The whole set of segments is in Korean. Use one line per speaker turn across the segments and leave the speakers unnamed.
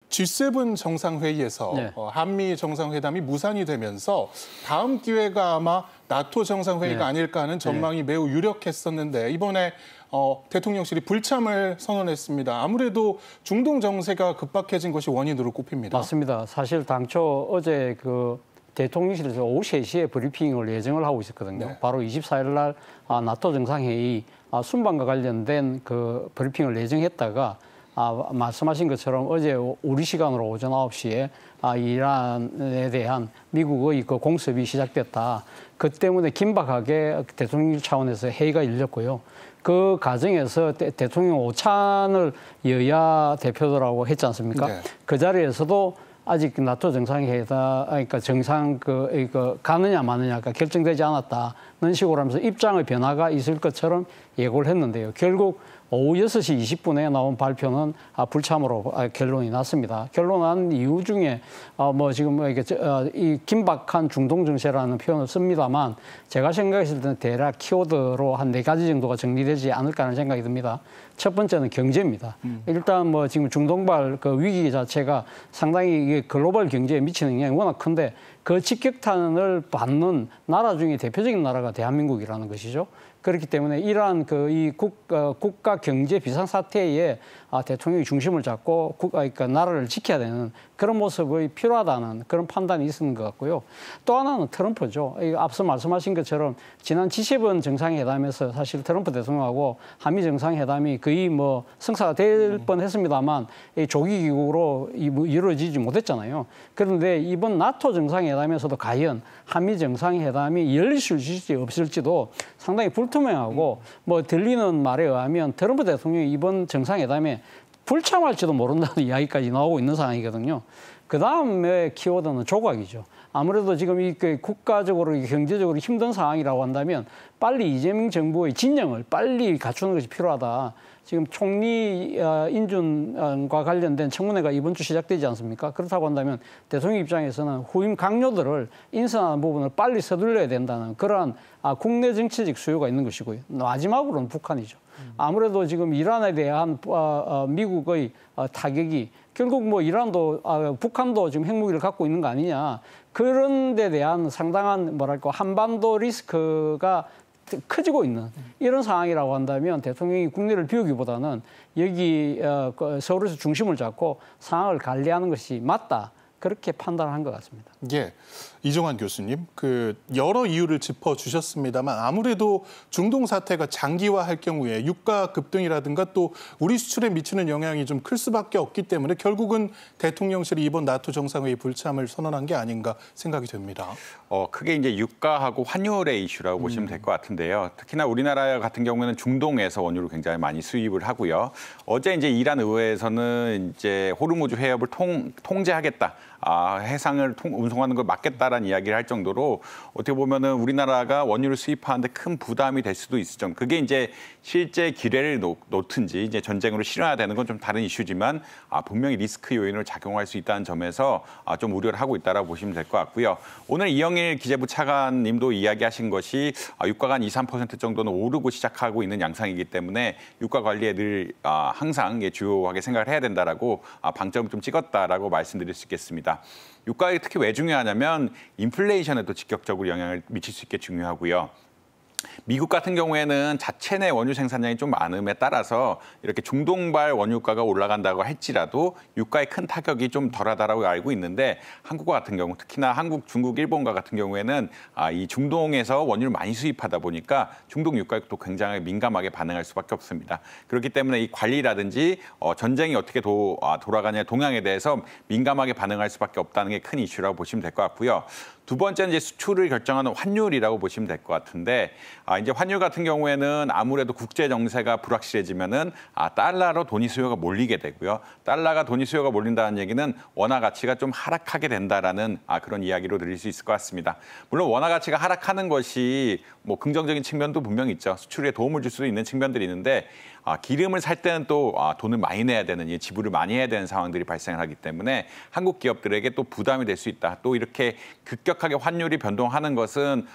G7 정상회의에서
네.
한미 정상회담이 무산이 되면서 다음 기회가 아마 나토 정상회의가
네.
아닐까 하는 전망이 매우 유력했었는데 이번에 대통령실이 불참을 선언했습니다. 아무래도 중동 정세가 급박해진 것이 원인으로 꼽힙니다.
맞습니다. 사실 당초 어제 그 대통령실에서 오후 3시에 브리핑을 예정을 하고 있었거든요.
네.
바로 24일 날 나토 정상회의 순방과 관련된 그 브리핑을 예정했다가 말씀하신 것처럼 어제 우리 시간으로 오전 9시에 이란에 대한 미국의 그 공습이 시작됐다. 그 때문에 긴박하게 대통령 차원에서 회의가 열렸고요. 그 과정에서 대통령 오찬을 여야 대표들하고 했지 않습니까?
네.
그 자리에서도 아직 나토 정상회담, 그러니까 정상 가느냐 마느냐가 결정되지 않았다는 식으로 하면서 입장의 변화가 있을 것처럼 예고를 했는데요. 결국 오후 6시 20분에 나온 발표는 불참으로 결론이 났습니다. 결론 난 이유 중에 지금 이 긴박한 중동 정세라는 표현을 씁니다만 제가 생각했을 때는 대략 키워드로 한 4가지 정도가 정리되지 않을까 하는 생각이 듭니다. 첫 번째는 경제입니다. 일단 지금 중동발 그 위기 자체가 상당히 이게 글로벌 경제에 미치는 영향이 워낙 큰데 그 직격탄을 받는 나라 중에 대표적인 나라가 대한민국이라는 것이죠. 그렇기 때문에 이러한 이 국가 경제 비상사태에 대통령이 중심을 잡고 그러니까 나라를 지켜야 되는 그런 모습이 필요하다는 그런 판단이 있는 것 같고요. 또 하나는 트럼프죠. 앞서 말씀하신 것처럼 지난 G7 정상회담에서 사실 트럼프 대통령하고 한미 정상회담이 거의 성사가 될 뻔했습니다만 조기 귀국으로 이루어지지 못했잖아요. 그런데 이번 나토 정상회담에서도 과연 한미 정상회담이 열릴 수 있을지 없을지도 상당히 불투명하고 들리는 말에 의하면 트럼프 대통령이 이번 정상회담에 불참할지도 모른다는 이야기까지 나오고 있는 상황이거든요. 그 다음에 키워드는 조각이죠. 아무래도 지금 이 국가적으로 경제적으로 힘든 상황이라고 한다면 빨리 이재명 정부의 진영을 빨리 갖추는 것이 필요하다. 지금 총리 인준과 관련된 청문회가 이번 주 시작되지 않습니까? 그렇다고 한다면 대통령 입장에서는 후임 강요들을 인선하는 부분을 빨리 서둘러야 된다는 그러한 국내 정치적 수요가 있는 것이고요. 마지막으로는 북한이죠. 아무래도 지금 이란에 대한 미국의 타격이 결국 이란도 북한도 지금 핵무기를 갖고 있는 거 아니냐. 그런 데 대한 상당한 한반도 리스크가 커지고 있는 이런 상황이라고 한다면 대통령이 국내를 비우기보다는 여기 서울에서 중심을 잡고 상황을 관리하는 것이 맞다. 그렇게 판단한 것 같습니다.
예, 이종환 교수님, 여러 이유를 짚어주셨습니다만 아무래도 중동 사태가 장기화할 경우에 유가 급등이라든가 또 우리 수출에 미치는 영향이 좀 클 수밖에 없기 때문에 결국은 대통령실이 이번 나토 정상회의 불참을 선언한 게 아닌가 생각이 됩니다.
크게 이제 유가하고 환율의 이슈라고 보시면 될 것 같은데요. 특히나 우리나라 같은 경우에는 중동에서 원유를 굉장히 많이 수입을 하고요. 어제 이제 이란 의회에서는 이제 호르무즈 해협을 통제하겠다. 해상을 운송하는 걸 막겠다라는 이야기를 할 정도로 어떻게 보면은 우리나라가 원유를 수입하는데 큰 부담이 될 수도 있을 정도. 그게 이제 실제 기회를 놓든지 이제 전쟁으로 실현화되는 건 좀 다른 이슈지만 분명히 리스크 요인으로 작용할 수 있다는 점에서 좀 우려를 하고 있다라고 보시면 될 것 같고요. 오늘 이영일 기재부 차관님도 이야기하신 것이 유가가 한 2, 3% 정도는 오르고 시작하고 있는 양상이기 때문에 유가 관리에 늘 항상 주요하게 생각을 해야 된다라고 방점을 좀 찍었다라고 말씀드릴 수 있겠습니다. 유가가 특히 왜 중요하냐면 인플레이션에도 직접적으로 영향을 미칠 수 있게 중요하고요. 미국 같은 경우에는 자체 내 원유 생산량이 좀 많음에 따라서 이렇게 중동발 원유가가 올라간다고 할지라도 유가에 큰 타격이 좀 덜하다라고 알고 있는데 한국과 같은 경우 특히나 한국, 중국, 일본과 같은 경우에는 이 중동에서 원유를 많이 수입하다 보니까 중동 유가에 또 굉장히 민감하게 반응할 수밖에 없습니다. 그렇기 때문에 이 관리라든지 전쟁이 어떻게 돌아가냐 동향에 대해서 민감하게 반응할 수밖에 없다는 게 큰 이슈라고 보시면 될 것 같고요. 두 번째는 이제 수출을 결정하는 환율이라고 보시면 될 것 같은데 이제 환율 같은 경우에는 아무래도 국제 정세가 불확실해지면은 달러로 돈이 수요가 몰리게 되고요. 달러가 돈이 수요가 몰린다는 얘기는 원화 가치가 좀 하락하게 된다라는 그런 이야기로 들릴 수 있을 것 같습니다. 물론 원화 가치가 하락하는 것이 긍정적인 측면도 분명히 있죠. 수출에 도움을 줄 수도 있는 측면들이 있는데 기름을 살 때는 또 돈을 많이 내야 되는, 지불을 많이 해야 되는 상황들이 발생을 하기 때문에 한국 기업들에게 또 부담이 될 수 있다. 또 이렇게 급격하게 환율이 변동하는 것은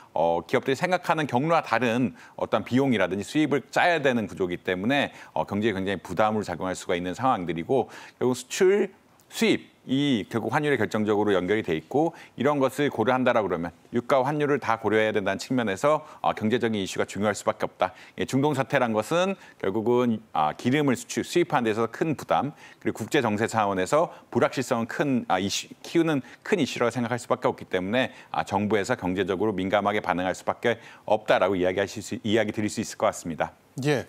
기업들이 생각하는 경로와 다른 어떤 비용이라든지 수입을 짜야 되는 구조이기 때문에 경제에 굉장히 부담으로 작용할 수가 있는 상황들이고 결국 수출, 수입이 결국 환율에 결정적으로 연결이 돼 있고 이런 것을 고려한다라고 그러면 유가와 환율을 다 고려해야 된다는 측면에서 경제적인 이슈가 중요할 수밖에 없다. 중동 사태란 것은 결국은 기름을 수입하는 데서 큰 부담 그리고 국제 정세 차원에서 불확실성은 키우는 큰 이슈라고 생각할 수밖에 없기 때문에 정부에서 경제적으로 민감하게 반응할 수밖에 없다라고 이야기 드릴 수 있을 것 같습니다.
예,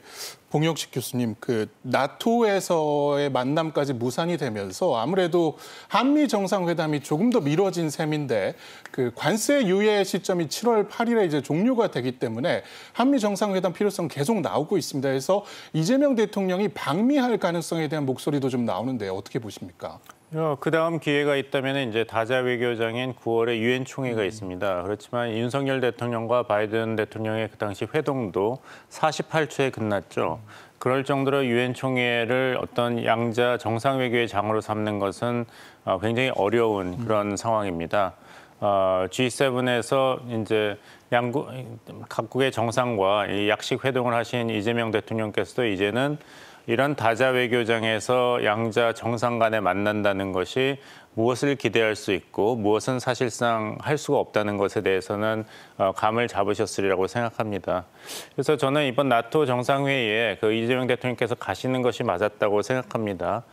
봉혁식 교수님, 그 나토에서의 만남까지 무산이 되면서 아무래도 한미 정상회담이 조금 더 미뤄진 셈인데 그 관세 유예 시점이 7월 8일에 이제 종료가 되기 때문에 한미 정상회담 필요성 계속 나오고 있습니다. 그래서 이재명 대통령이 방미할 가능성에 대한 목소리도 좀 나오는데 어떻게 보십니까?
그 다음 기회가 있다면 이제 다자 외교장인 9월에 유엔 총회가 있습니다. 그렇지만 윤석열 대통령과 바이든 대통령의 그 당시 회동도 48초에 끝났죠. 그럴 정도로 유엔 총회를 어떤 양자 정상 외교의 장으로 삼는 것은 굉장히 어려운 그런 상황입니다. G7에서 이제 각국의 정상과 이 약식 회동을 하신 이재명 대통령께서도 이제는 이런 다자 외교장에서 양자 정상 간에 만난다는 것이 무엇을 기대할 수 있고 무엇은 사실상 할 수가 없다는 것에 대해서는 감을 잡으셨으리라고 생각합니다. 그래서 저는 이번 나토 정상회의에 그 이재명 대통령께서 가시는 것이 맞았다고 생각합니다.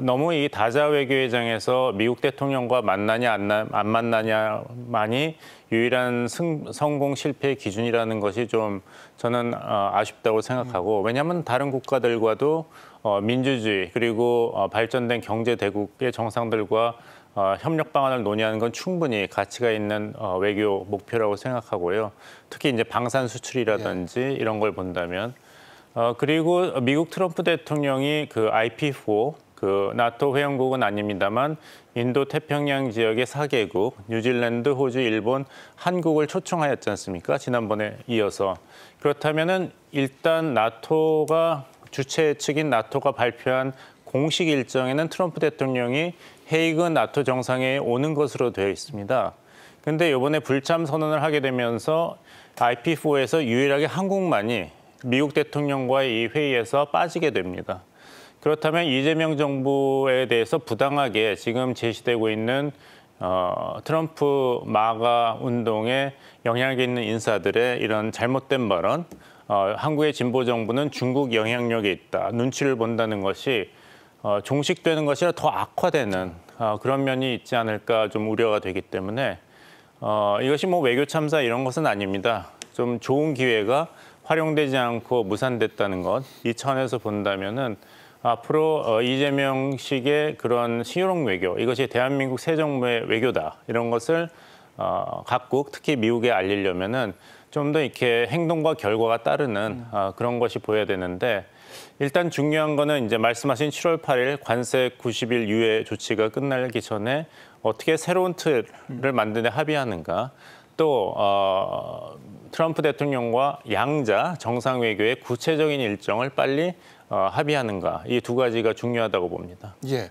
너무 이 다자 외교회장에서 미국 대통령과 만나냐 안 만나냐만이 유일한 성공 실패의 기준이라는 것이 좀 저는 아쉽다고 생각하고 왜냐하면 다른 국가들과도 민주주의 그리고 발전된 경제 대국의 정상들과 협력 방안을 논의하는 건 충분히 가치가 있는 외교 목표라고 생각하고요. 특히 이제 방산 수출이라든지 이런 걸 본다면 그리고 미국 트럼프 대통령이 그 IP4 그 나토 회원국은 아닙니다만 인도 태평양 지역의 4개국 뉴질랜드, 호주, 일본, 한국을 초청하였지 않습니까? 지난번에 이어서. 그렇다면은 일단 나토가 주최 측인 나토가 발표한 공식 일정에는 트럼프 대통령이 헤이그 나토 정상회의에 오는 것으로 되어 있습니다. 그런데 이번에 불참 선언을 하게 되면서 IP4에서 유일하게 한국만이 미국 대통령과의 이 회의에서 빠지게 됩니다. 그렇다면 이재명 정부에 대해서 부당하게 지금 제시되고 있는 트럼프 마가 운동에 영향력 있는 인사들의 이런 잘못된 발언, 한국의 진보 정부는 중국 영향력이 있다, 눈치를 본다는 것이 종식되는 것이 아니라 더 악화되는 그런 면이 있지 않을까 좀 우려가 되기 때문에 이것이 뭐 외교 참사 이런 것은 아닙니다. 좀 좋은 기회가 활용되지 않고 무산됐다는 것, 이 차원에서 본다면은 앞으로 이재명식의 그런 시효록 외교, 이것이 대한민국 새 정부의 외교다 이런 것을 각국, 특히 미국에 알리려면은 좀 더 이렇게 행동과 결과가 따르는 그런 것이 보여야 되는데 일단 중요한 거는 이제 말씀하신 7월 8일 관세 90일 유예 조치가 끝나기 전에 어떻게 새로운 틀을 만드는 데 합의하는가. 또 트럼프 대통령과 양자 정상 외교의 구체적인 일정을 빨리 합의하는가. 이 두 가지가 중요하다고 봅니다.
예.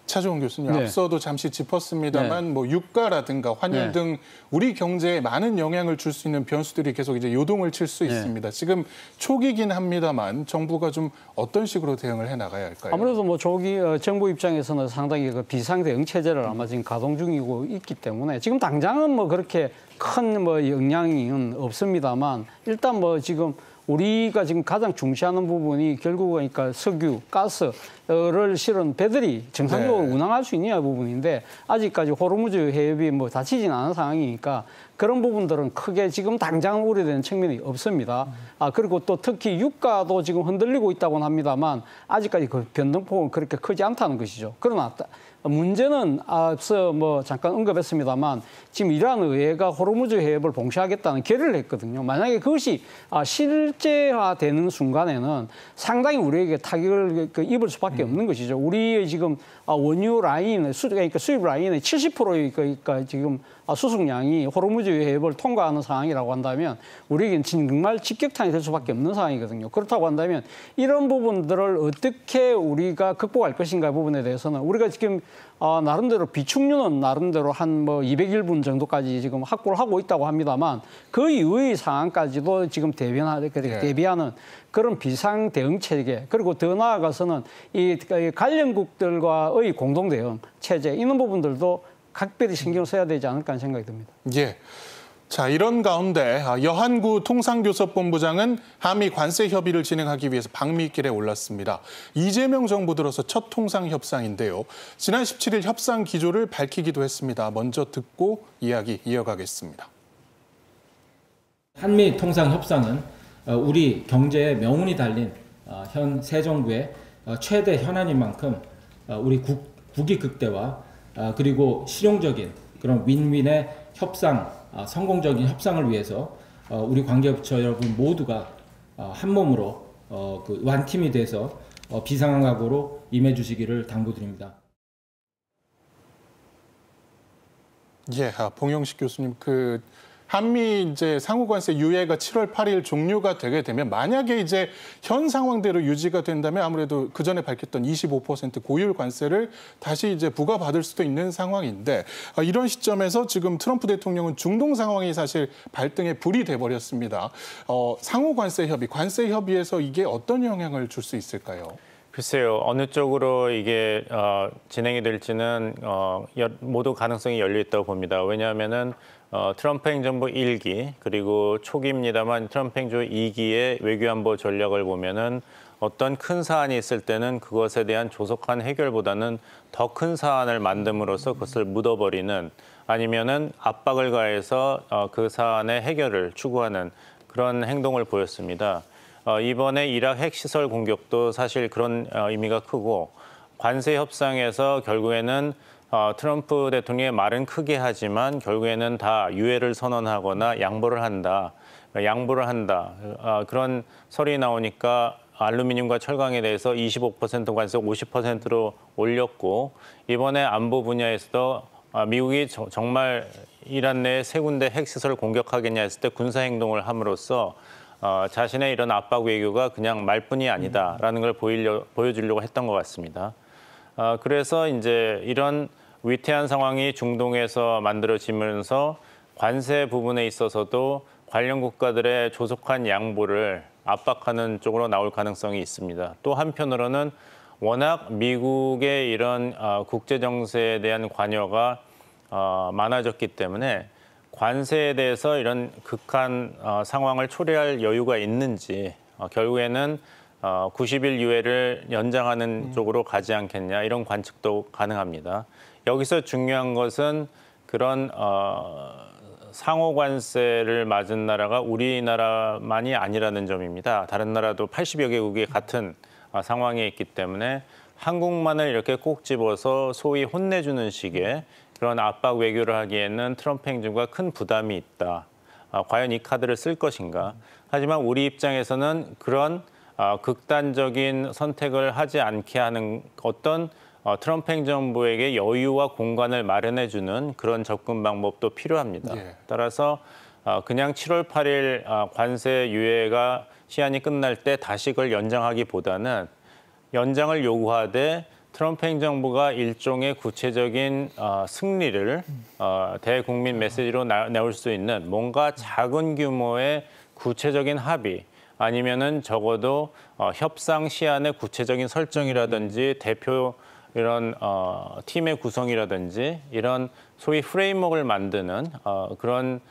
차주원 교수님, 앞서도 잠시 짚었습니다만 뭐 유가라든가 환율 등 우리 경제에 많은 영향을 줄 수 있는 변수들이 계속 이제 요동을 칠 수 있습니다. 지금 초기긴 합니다만 정부가 좀 어떤 식으로 대응을 해 나가야 할까요?
아무래도 뭐 초기 정부 입장에서는 상당히 그 비상 대응 체제를 아마 지금 가동 중이고 있기 때문에 지금 당장은 뭐 그렇게 큰 뭐 영향은 없습니다만 일단 뭐 지금 우리가 지금 가장 중시하는 부분이 결국 그러니까 석유, 가스를 실은 배들이 정상적으로 운항할 수 있느냐 부분인데 아직까지 호르무즈 해협이 뭐 닫히진 않은 상황이니까 그런 부분들은 크게 지금 당장 우려되는 측면이 없습니다. 그리고 또 특히 유가도 지금 흔들리고 있다고는 합니다만 아직까지 그 변동폭은 그렇게 크지 않다는 것이죠. 그러나 문제는 앞서 뭐 잠깐 언급했습니다만 지금 이란 의회가 호르무즈 해협을 봉쇄하겠다는 결의를 했거든요. 만약에 그것이 실제화되는 순간에는 상당히 우리에게 타격을 입을 수밖에 없는 것이죠. 우리의 지금 원유 라인, 그러니까 수입 라인의 70%의 그러니까 지금 수송량이 호르무즈 해협을 통과하는 상황이라고 한다면 우리에게는 정말 직격탄이 될 수밖에 없는 상황이거든요. 그렇다고 한다면 이런 부분들을 어떻게 우리가 극복할 것인가 부분에 대해서는 우리가 지금 나름대로 비축류는 나름대로 한 뭐 201분 정도까지 지금 확보를 하고 있다고 합니다만 그 이후의 상황까지도 지금 대비하는 그런 비상 대응 체계, 그리고 더 나아가서는 이 관련국들과의 공동 대응 체제, 이런 부분들도 각별히 신경을 써야 되지 않을까 하는 생각이 듭니다.
예. 자, 이런 가운데 여한구 통상교섭본부장은 한미 관세 협의를 진행하기 위해서 방미길에 올랐습니다. 이재명 정부 들어서 첫 통상 협상인데요. 지난 17일 협상 기조를 밝히기도 했습니다. 먼저 듣고 이야기 이어가겠습니다.
한미 통상 협상은 우리 경제에 명운이 달린 현 새 정부의 최대 현안인 만큼 우리 국익 극대화 그리고 실용적인 그런 윈윈의 협상, 성공적인 협상을 위해서 우리 관계부처 여러분 모두가 한 몸으로 그 완팀이 돼서 비상한 각오로 임해 주시기를 당부드립니다.
예, 봉영식 교수님, 한미 이제 상호관세 유예가 7월 8일 종료가 되게 되면 만약에 이제 현 상황대로 유지가 된다면 아무래도 그 전에 밝혔던 25% 고율 관세를 다시 이제 부과받을 수도 있는 상황인데 이런 시점에서 지금 트럼프 대통령은 중동 상황이 사실 발등에 불이 돼버렸습니다. 상호관세 협의, 관세 협의에서 이게 어떤 영향을 줄 수 있을까요?
글쎄요, 어느 쪽으로 이게 진행이 될지는 모두 가능성이 열려 있다고 봅니다. 왜냐하면은 트럼프 행정부 1기 그리고 초기입니다만 트럼프 행정부 2기의 외교안보 전략을 보면은 어떤 큰 사안이 있을 때는 그것에 대한 조속한 해결보다는 더 큰 사안을 만듦으로써 그것을 묻어버리는, 아니면은 압박을 가해서 그 사안의 해결을 추구하는 그런 행동을 보였습니다. 이번에 이라크 핵시설 공격도 사실 그런 의미가 크고, 관세 협상에서 결국에는 트럼프 대통령의 말은 크게 하지만 결국에는 다 유예를 선언하거나 양보를 한다. 그런 설이 나오니까 알루미늄과 철강에 대해서 25% 관세 50%로 올렸고, 이번에 안보 분야에서도 미국이 정말 이란 내 세 군데 핵시설을 공격하겠냐 했을 때 군사행동을 함으로써 자신의 이런 압박 외교가 그냥 말뿐이 아니다라는 걸 보여주려고 했던 것 같습니다. 그래서 이제 이런 위태한 상황이 중동에서 만들어지면서 관세 부분에 있어서도 관련 국가들의 조속한 양보를 압박하는 쪽으로 나올 가능성이 있습니다. 또 한편으로는 워낙 미국의 이런 국제 정세에 대한 관여가 많아졌기 때문에 관세에 대해서 이런 극한 상황을 초래할 여유가 있는지, 결국에는 90일 유예를 연장하는 쪽으로 가지 않겠냐, 이런 관측도 가능합니다. 여기서 중요한 것은 그런 상호 관세를 맞은 나라가 우리나라만이 아니라는 점입니다. 다른 나라도 80여 개국이 같은 상황에 있기 때문에 한국만을 이렇게 꼭 집어서 소위 혼내주는 식의 그런 압박 외교를 하기에는 트럼프 행정부가 큰 부담이 있다. 과연 이 카드를 쓸 것인가. 하지만 우리 입장에서는 그런 극단적인 선택을 하지 않게 하는 어떤 트럼프 행정부에게 여유와 공간을 마련해주는 그런 접근 방법도 필요합니다.
예.
따라서 그냥 7월 8일 관세 유예가 시한이 끝날 때 다시 그걸 연장하기보다는 연장을 요구하되 트럼프 행정부가 일종의 구체적인 승리를 대국민 메시지로 내올 수 있는 뭔가 작은 규모의 구체적인 합의, 아니면은 적어도 협상 시한의 구체적인 설정이라든지 대표 이런 팀의 구성이라든지 이런 소위 프레임워크를 만드는 그런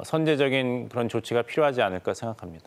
선제적인 그런 조치가 필요하지 않을까 생각합니다.